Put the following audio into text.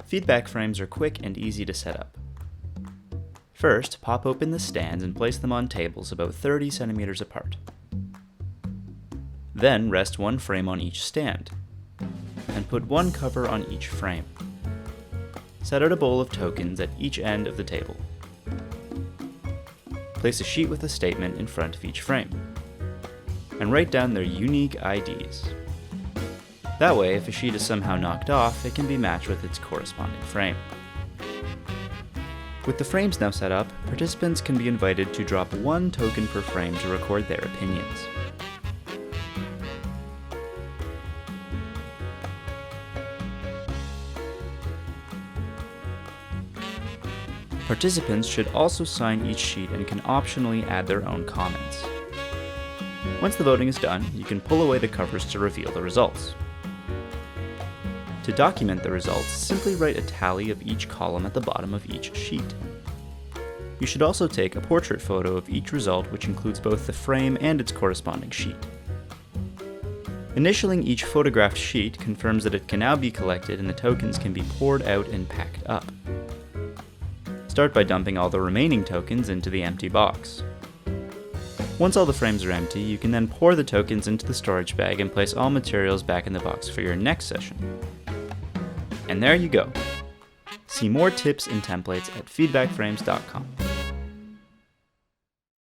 Feedback frames are quick and easy to set up. First, pop open the stands and place them on tables about 30 centimeters apart. Then rest one frame on each stand, and put one cover on each frame. Set out a bowl of tokens at each end of the table. Place a sheet with a statement in front of each frame, and write down their unique IDs. That way, if a sheet is somehow knocked off, it can be matched with its corresponding frame. With the frames now set up, participants can be invited to drop one token per frame to record their opinions. Participants should also sign each sheet and can optionally add their own comments. Once the voting is done, you can pull away the covers to reveal the results. To document the results, simply write a tally of each column at the bottom of each sheet. You should also take a portrait photo of each result, which includes both the frame and its corresponding sheet. Initialing each photographed sheet confirms that it can now be collected and the tokens can be poured out and packed up. Start by dumping all the remaining tokens into the empty box. Once all the frames are empty, you can then pour the tokens into the storage bag and place all materials back in the box for your next session. And there you go. See more tips and templates at feedbackframes.com.